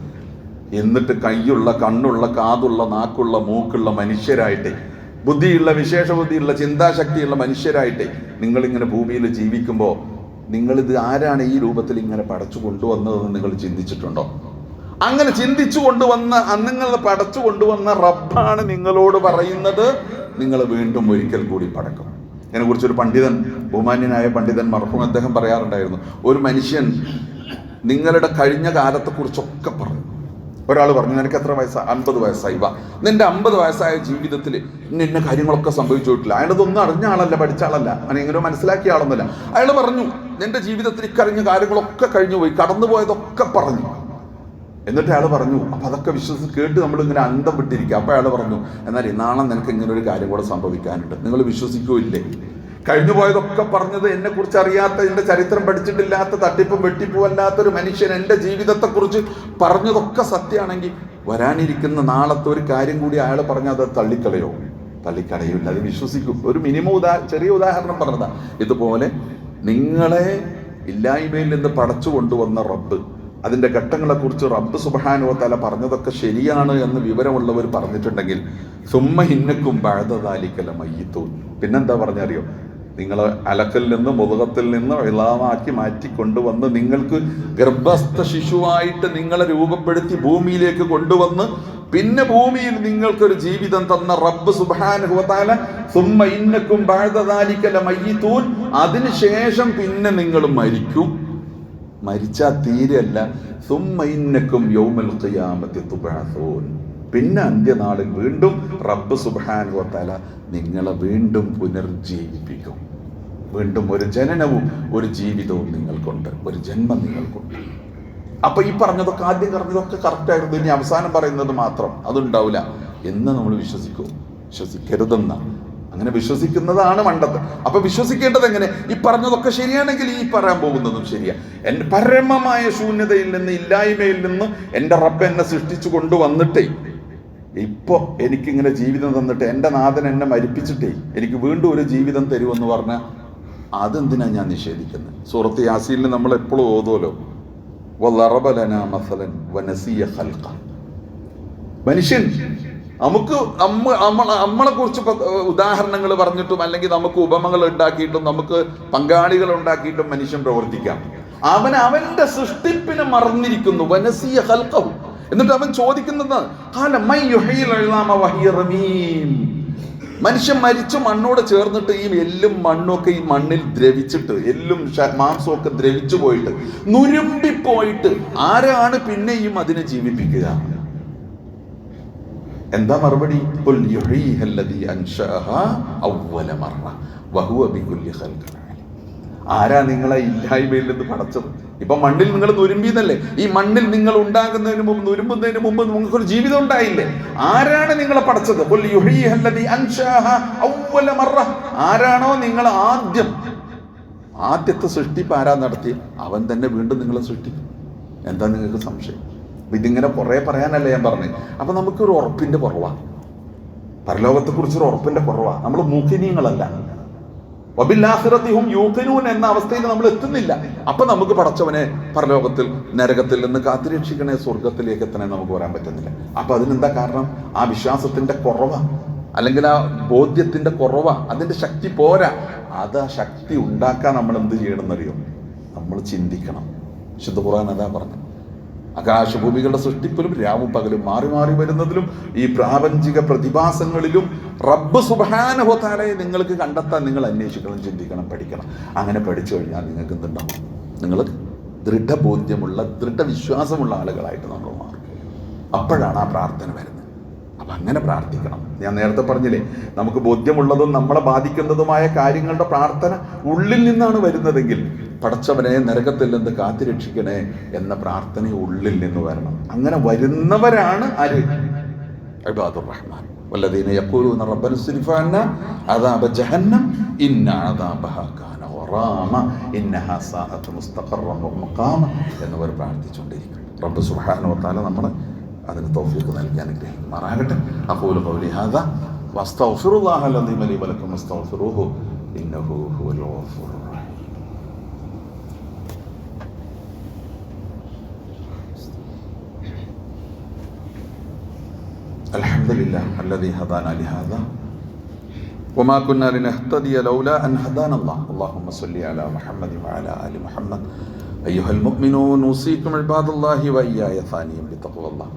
എന്നിട്ട് കൈയുള്ള, കണ്ണുള്ള, കാതുള്ള, നാക്കുള്ള, മൂക്കുള്ള മനുഷ്യരായിട്ടേ, ബുദ്ധിയുള്ള, വിശേഷ ബുദ്ധിയുള്ള, ചിന്താശക്തിയുള്ള മനുഷ്യരായിട്ടേ നിങ്ങളിങ്ങനെ ഭൂമിയിൽ ജീവിക്കുമ്പോൾ നിങ്ങളിത് ആരാണ് ഈ രൂപത്തിൽ ഇങ്ങനെ പടച്ചു കൊണ്ടുവന്നതെന്ന് നിങ്ങൾ ചിന്തിച്ചിട്ടുണ്ടോ? അങ്ങനെ ചിന്തിച്ചു കൊണ്ടുവന്ന, നിങ്ങൾ പടച്ചു കൊണ്ടുവന്ന റബ്ബാണ് നിങ്ങളോട് പറയുന്നത് നിങ്ങൾ വീണ്ടും ഒരിക്കൽ കൂടി പടക്കും. ഇതിനെക്കുറിച്ചൊരു പണ്ഡിതൻ, ബഹുമാന്യനായ പണ്ഡിതൻ മർഹൂം, അദ്ദേഹം പറയാറുണ്ടായിരുന്നു, ഒരു മനുഷ്യൻ നിങ്ങളുടെ കഴിഞ്ഞ കാലത്തെക്കുറിച്ചൊക്കെ പറഞ്ഞു. ഒരാൾ പറഞ്ഞു, നിനക്ക് എത്ര വയസ്സാണ്? 50 വയസ്സായി. വാ, നിന്റെ 50 വയസ്സായ ജീവിതത്തിൽ ഇന്ന കാര്യങ്ങളൊക്കെ സംഭവിച്ചിട്ടില്ല. അയാളതൊന്നും അറിഞ്ഞ ആളല്ല, പഠിച്ച ആളല്ല, അവനെങ്ങനെ മനസ്സിലാക്കിയ ആളൊന്നുമല്ല. അയാൾ പറഞ്ഞു, നിന്റെ ജീവിതത്തിൽ ഇക്കറിഞ്ഞ കാര്യങ്ങളൊക്കെ കഴിഞ്ഞു പോയി, കടന്നുപോയതൊക്കെ പറഞ്ഞു. എന്നിട്ട് അയാൾ പറഞ്ഞു, അപ്പം അതൊക്കെ വിശ്വസിച്ച് കേട്ട് നമ്മളിങ്ങനെ അന്തം വിട്ടിരിക്കുക. അപ്പോൾ അയാൾ പറഞ്ഞു, എന്നാൽ നാളെ നിനക്ക് ഇങ്ങനെ ഒരു കാര്യം കൂടെ സംഭവിക്കാനുണ്ട്, നിങ്ങൾ വിശ്വസിക്കൂല്ലേ? കഴിഞ്ഞു പോയതൊക്കെ പറഞ്ഞത് എന്നെക്കുറിച്ച് അറിയാത്ത, എൻ്റെ ചരിത്രം പഠിച്ചിട്ടില്ലാത്ത, തട്ടിപ്പും വെട്ടിപ്പുമല്ലാത്തൊരു മനുഷ്യൻ എൻ്റെ ജീവിതത്തെക്കുറിച്ച് പറഞ്ഞതൊക്കെ സത്യമാണെങ്കിൽ വരാനിരിക്കുന്ന നാളത്തെ ഒരു കാര്യം കൂടി അയാൾ പറഞ്ഞാൽ അത് തള്ളിക്കളയോ? തള്ളിക്കളയില്ല, അത് വിശ്വസിക്കും. ഒരു മിനിമം ചെറിയ ഉദാഹരണം പറഞ്ഞതാ. ഇതുപോലെ നിങ്ങളെ ഇല്ലായ്മയിൽ നിന്ന് പടച്ചു കൊണ്ടുവന്ന റബ്ബ്, അതിൻ്റെ ഘട്ടങ്ങളെക്കുറിച്ച് റബ്ബ് സുബ്ഹാനഹു വ തആല പറഞ്ഞതൊക്കെ ശരിയാണ് എന്ന് വിവരമുള്ളവർ പറഞ്ഞിട്ടുണ്ടെങ്കിൽ സുമ്മ ഹിന്നക്കും ബഅദ ദാലിക ലമയ്യിത്തൂൻ, പിന്നെന്താ പറഞ്ഞറിയോ? നിങ്ങൾ അലക്കിൽ നിന്ന് മുതുകത്തിൽ നിന്ന് ഇളാമാക്കി മാറ്റി കൊണ്ടുവന്ന് നിങ്ങൾക്ക് ഗർഭസ്ഥ ശിശുവായിട്ട് നിങ്ങളെ രൂപപ്പെടുത്തി ഭൂമിയിലേക്ക് കൊണ്ടുവന്ന് പിന്നെ ഭൂമിയിൽ നിങ്ങൾക്കൊരു ജീവിതം തന്ന റബ്ബ് സുബ്ഹാനഹു വ തആല സുമ്മ ഇന്നക്കും ബഅദ ദാലിക ലമയ്യിത്തൂൻ, അതിനുശേഷം പിന്നെ നിങ്ങൾ മരിക്കും. മരിച്ചാൽ തീരെയല്ല, സുമ്മ ഇന്നക്കും യൗമൽ ഖിയാമത്തി തുബഅസൂൻ, പിന്നെ അന്ത്യനാളിൽ വീണ്ടും റബ്ബ് സുബ്ഹാനഹു വ തആല നിങ്ങളെ വീണ്ടും പുനർജീവിപ്പിക്കും. വീണ്ടും ഒരു ജനനവും ഒരു ജീവിതവും നിങ്ങൾക്കുണ്ട്, ഒരു ജന്മം നിങ്ങൾക്കുണ്ട്. അപ്പൊ ഈ പറഞ്ഞതൊക്കെ, ആദ്യം പറഞ്ഞതൊക്കെ കറക്റ്റായിരുന്നു, ഇനി അവസാനം പറയുന്നത് മാത്രം അതുണ്ടാവില്ല എന്ന് നമ്മൾ വിശ്വസിക്കും? വിശ്വസിക്കരുതെന്ന, അങ്ങനെ വിശ്വസിക്കുന്നതാണ് മണ്ടത്ത്. അപ്പൊ വിശ്വസിക്കേണ്ടത് എങ്ങനെ? ഈ പറഞ്ഞതൊക്കെ ശരിയാണെങ്കിൽ ഈ പറയാൻ പോകുന്നതും ശരിയാ. എൻ്റെ പരമമായ ശൂന്യതയിൽ നിന്ന്, ഇല്ലായ്മയിൽ നിന്ന് എൻ്റെ റബ്ബ് എന്നെ സൃഷ്ടിച്ചു കൊണ്ടുവന്നിട്ടേ ഇപ്പോൾ എനിക്കിങ്ങനെ ജീവിതം തന്നിട്ട് എൻ്റെ നാഥൻ എന്നെ മരിപ്പിച്ചിട്ടേ എനിക്ക് വീണ്ടും ഒരു ജീവിതം തരുമെന്ന് പറഞ്ഞാൽ അതെന്തിനാ ഞാൻ നിഷേധിക്കുന്നത്? സൂറത്ത് യാസീനിൽ നമ്മൾ എപ്പോഴും ഓതുമല്ലോ, വളറബ ലനാ മസലൻ വനസിയ ഖൽഖ. മനുഷ്യൻ നമ്മളെ കുറിച്ച് ഉദാഹരണങ്ങൾ പറഞ്ഞിട്ടും അല്ലെങ്കിൽ നമുക്ക് ഉപമകൾ ഉണ്ടാക്കിയിട്ടും നമുക്ക് പങ്കാളികൾ ഉണ്ടാക്കിയിട്ടും മനുഷ്യൻ പ്രവർത്തിക്കാം. അവന്റെ സൃഷ്ടിപ്പിനെ മറന്നിരിക്കുന്നു. വനസിയ ഖൽഖഹു. എന്നിട്ട് അവൻ ചോദിക്കുന്നത്, മനുഷ്യൻ മരിച്ചു മണ്ണോട് ചേർന്നിട്ട് ഈ എല്ലും മണ്ണൊക്കെ ഈ മണ്ണിൽ ദ്രവിച്ചിട്ട്, എല്ലും മാംസമൊക്കെ ദ്രവിച്ചു പോയിട്ട് നുരുമ്പിപ്പോയിട്ട് ആരാണ് പിന്നെയും അതിനെ ജീവിപ്പിക്കുക? എന്താ മറുപടി? ആരാ നിങ്ങളെ ഇല്ലായ്മയിൽ നിന്ന് പടച്ചത്? ഇപ്പൊ മണ്ണിൽ നിങ്ങൾ നുരുമ്പിന്നല്ലേ? ഈ മണ്ണിൽ നിങ്ങൾ ഉണ്ടാകുന്നതിന് മുമ്പ്, നുരുമ്പുന്നതിന് മുമ്പ് നിങ്ങൾക്കൊരു ജീവിതം ഉണ്ടായില്ലേ? ആരാണ് നിങ്ങളെ പടച്ചത്? ആരാണോ നിങ്ങൾ ആദ്യത്തെ സൃഷ്ടിപ്പ് ആരാ നടത്തി, അവൻ തന്നെ വീണ്ടും നിങ്ങളെ സൃഷ്ടിക്കും. എന്താ നിങ്ങൾക്ക് സംശയം? ഇതിങ്ങനെ കുറേ പറയാനല്ലേ ഞാൻ പറഞ്ഞു. അപ്പൊ നമുക്കൊരു ഉറപ്പിന്റെ കുറവാണ്, പരലോകത്തെക്കുറിച്ചൊരു ഉറപ്പിന്റെ കുറവാണ്. നമ്മൾ മൂഖിനീയങ്ങളല്ല. വബിൽആഖിറതിഹും യൂഖിനൂൻ എന്ന അവസ്ഥയിൽ നമ്മൾ എത്തുന്നില്ല. അപ്പൊ നമുക്ക് പടച്ചവനെ പരലോകത്തിൽ നരകത്തിൽ നിന്ന് കാത്തുരക്ഷിക്കണേ, സ്വർഗത്തിലേക്ക് എത്തണേ നമുക്ക് വരാൻ പറ്റുന്നില്ല. അപ്പൊ അതിനെന്താ കാരണം? ആ വിശ്വാസത്തിന്റെ കുറവാ, അല്ലെങ്കിൽ ആ ബോധ്യത്തിന്റെ കുറവാ, അതിന്റെ ശക്തി പോരാ. അത് ആ ശക്തി ഉണ്ടാക്കാൻ നമ്മൾ എന്ത് ചെയ്യണമെന്നറിയോ? നമ്മൾ ചിന്തിക്കണം. വിശുദ്ധ ഖുർആൻ അതാ പറഞ്ഞു. ആകാശഭൂമികളുടെ സൃഷ്ടിപ്പിലും രാവും പകലും മാറി മാറി വരുന്നതിലും ഈ പ്രാപഞ്ചിക പ്രതിഭാസങ്ങളിലും റബ്ബ് സുബ്ഹാനഹു വ തആലയെ നിങ്ങൾക്ക് കണ്ടെത്താൻ നിങ്ങൾ അന്വേഷിക്കണം, ചിന്തിക്കണം, പഠിക്കണം. അങ്ങനെ പഠിച്ചു കഴിഞ്ഞാൽ നിങ്ങൾക്ക് എന്തുണ്ടാവും? നിങ്ങൾ ദൃഢബോധ്യമുള്ള, ദൃഢവിശ്വാസമുള്ള ആളുകളായിട്ട് നമ്മൾ മാറും. അപ്പോഴാണ് ആ പ്രാർത്ഥന വരുന്നത്. അപ്പം അങ്ങനെ പ്രാർത്ഥിക്കണം. ഞാൻ നേരത്തെ പറഞ്ഞില്ലേ, നമുക്ക് ബോധ്യമുള്ളതും നമ്മളെ ബാധിക്കുന്നതുമായ കാര്യങ്ങളുടെ പ്രാർത്ഥന ഉള്ളിൽ നിന്നാണ് വരുന്നതെങ്കിൽ പടച്ചവനെ നരകത്തിൽ നിന്ന് കാത്തുരക്ഷിക്കണേ എന്ന പ്രാർത്ഥന ഉള്ളിൽ നിന്ന് വരണം. അങ്ങനെ വരുന്നവരാണ് ആര്? ഇബാദുർ റഹ്മാൻ. വല്ലദീന യഖൂലൂന റബ്ബന സ്രിഫ് അന്നാ അദാബ ജഹന്നം ഇന്ന അദാബഹാ കാന ഗറാമ ഇന്നഹാ സാഅത്ത് മുസ്തഖറൻ വ മഖാമ എന്നവർ പ്രാർത്ഥിച്ചുകൊണ്ടിരിക്കും. റബ്ബ് സുബ്ഹാനഹു വ തആല നമ്മളെ അതിന് തൗഫീഖ് നൽകി അനുഗ്രഹിക്കുമാറാകട്ടെ. അഖൂലു ഖൗലി ഹാദാ വസ്തഗ്ഫിറുല്ലാഹ അൽ-അദീമ ലി വലക്കും വസ്തഗ്ഫിറൂഹു ഇന്നഹു ഹുവൽ ഗഫൂറുർ റഹീം. അൽഹംദുലില്ലാഹി അല്ലദീ ഹദാനാ ലിഹാദാ വമാ കുന്നാ ലിനഹ്തദിയ ലൗലാ അൻ ഹദാനല്ലാഹ്. അല്ലാഹുമ്മ സ്വല്ലി അലാ മുഹമ്മദി വഅലാ ആലി മുഹമ്മദ്. അയ്യുഹൽ മുഅ്മിനൂൻ ഉസീകും ഇബാദല്ലാഹി വഇയ്യായ സാനിയം ബിത്തഖ്വല്ലാഹ്.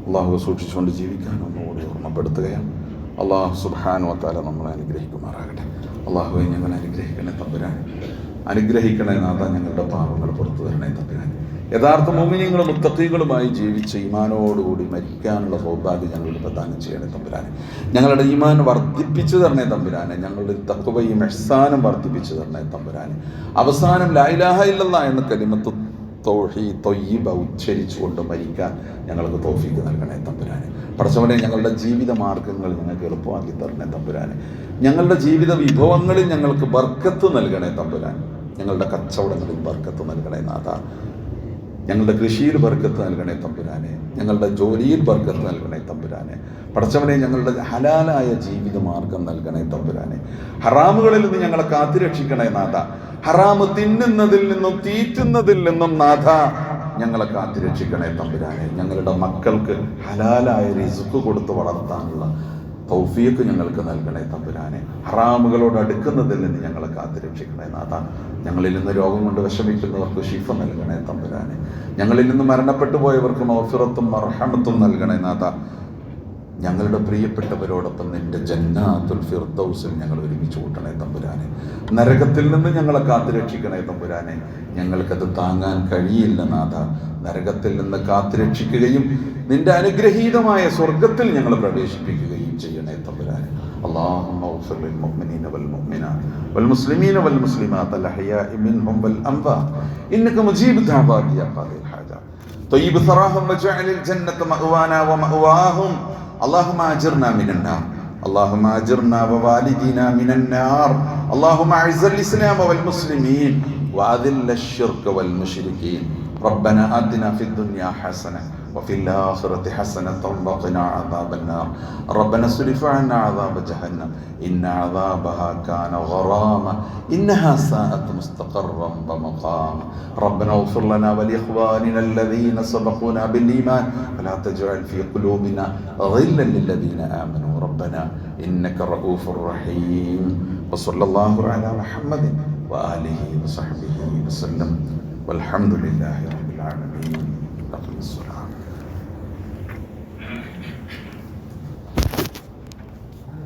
അല്ലാഹുവെ സൂക്ഷിച്ചുകൊണ്ട് ജീവിക്കാൻ ഒന്നുകൂടി ഓർമ്മപ്പെടുത്തുകയാണ്. അല്ലാഹു സുബ്ഹാനഹു വ തആല നമ്മളെ അനുഗ്രഹിക്കുമാറാകട്ടെ. അള്ളാഹുവെ ഞങ്ങൾ അനുഗ്രഹിക്കണേ തമ്പുരാൻ, അനുഗ്രഹിക്കണേ നാഥ, ഞങ്ങളുടെ പാപങ്ങൾ പുറത്തു തരണേ തമ്പുരാൻ. യഥാർത്ഥ മുഅ്മിനീങ്ങളും മുത്തഖീകളുമായി ജീവിച്ച് ഈമാനോടുകൂടി മരിക്കാനുള്ള സൗഭാഗ്യം ഞങ്ങൾക്ക് പ്രദാനം ചെയ്യണേ തമ്പുരാനെ. ഞങ്ങളുടെ ഈമാൻ വർദ്ധിപ്പിച്ചു തരണേ തമ്പുരാനെ. ഞങ്ങളുടെ തഖ്വയും ഇഹ്സാനും വർദ്ധിപ്പിച്ചു തരണേ തമ്പുരാനെ. അവസാനം ലാ ഇലാഹ ഇല്ലല്ലാഹ് എന്ന കലിമത്ത് തൗഹീദ് ത്വയ്യിബ ഉച്ചരിച്ചുകൊണ്ട് മരിക്കാൻ ഞങ്ങൾക്ക് തൗഫീഖ് നൽകണേ തമ്പുരാനെ. പടച്ചവനെ, ഞങ്ങളുടെ ജീവിത മാർഗങ്ങൾ ഞങ്ങൾക്ക് എളുപ്പമാക്കി തരണേ തമ്പുരാനെ. ഞങ്ങളുടെ ജീവിത വിഭവങ്ങളിൽ ഞങ്ങൾക്ക് ബർക്കത്ത് നൽകണേ തമ്പുരാൻ. ഞങ്ങളുടെ കച്ചവടങ്ങളിൽ ബർക്കത്ത് നൽകണേ നാഥ. ഞങ്ങളുടെ കൃഷിയിൽ ബർക്കത്ത് നൽകണേ തമ്പുരാനെ. ഞങ്ങളുടെ ജോലിയിൽ ബർക്കത്ത് നൽകണേ തമ്പുരാനെ. പടച്ചവനെ, ഞങ്ങളുടെ ഹലാലായ ജീവിത മാർഗം നൽകണേ തമ്പുരാനെ. ഹറാമുകളിൽ നിന്ന് ഞങ്ങളെ കാത്തുരക്ഷിക്കണേ നാഥ. ഹറാമ് തിന്നുന്നതിൽ നിന്നും തീറ്റുന്നതിൽ നിന്നും നാഥ ഞങ്ങളെ കാത്തുരക്ഷിക്കണേ തമ്പുരാനെ. ഞങ്ങളുടെ മക്കൾക്ക് ഹലാലായ റിസ്ക് കൊടുത്ത് വളർത്താനുള്ള തൗഫീഖ് ഞങ്ങൾക്ക് നൽകണേ തമ്പുരാനെ. ഹറാമുകളോട് അടുക്കുന്നതിൽ നിന്ന് ഞങ്ങളെ കാത്തുരക്ഷിക്കണേ നാഥ. ഞങ്ങളിൽ നിന്ന് രോഗം കൊണ്ട് വിഷമിക്കുന്നവർക്ക് ശിഫ നൽകണേ തമ്പുരാനെ. ഞങ്ങളിൽ നിന്ന് മരണപ്പെട്ടു പോയവർക്ക് മഗ്ഫിറത്തും മർഹമത്തും നൽകണേ നാഥ. ഞങ്ങളുടെ പ്രിയപ്പെട്ടവരോടൊപ്പം നിന്റെ ജന്നാത്തുൽ ഫിർദൗസിൽ ഞങ്ങൾ ഒരുമിച്ച് കൂട്ടണേ തമ്പുരാനെ. നരകത്തിൽ നിന്ന് ഞങ്ങളെ കാത്തുരക്ഷിക്കണേ തമ്പുരാനെ. ഞങ്ങൾക്കത് താങ്ങാൻ കഴിയില്ല നാഥ. നരകത്തിൽ നിന്ന് കാത്തുരക്ഷിക്കുകയും നിന്റെ അനുഗ്രഹീതമായ സ്വർഗത്തിൽ ഞങ്ങൾ പ്രവേശിപ്പിക്കുകയും ചെയ്യണേ തമ്പുരാനെ. اللهم اغفر للمؤمنين والمؤمنات والمسلمين والمسلمات الأحياء منهم والأموات إنك مجيب الدعوات يا قاضي الحاجات طيب ثراهم وجعل الجنة مأوانا ومأواهم اللهم أجرنا من النار اللهم أجرنا ووالدينا من النار اللهم أعز الإسلام والمسلمين وأذل الشرك والمشركين ربنا آتنا في الدنيا حسنة وفي الآخرة حسنة وقنا عذاب النار ربنا اصرف عنا عذاب جهنم إن عذابها كان غراما إنها ساءت مستقرا ومقاما ربنا اغفر لنا ولإخواننا الذين سبقونا بالإيمان ولا تجعل في قلوبنا غلا للذين آمنوا ربنا إنك رؤوف رحيم وصلى الله على محمد وآله وصحبه وسلم والحمد لله رب العالمين.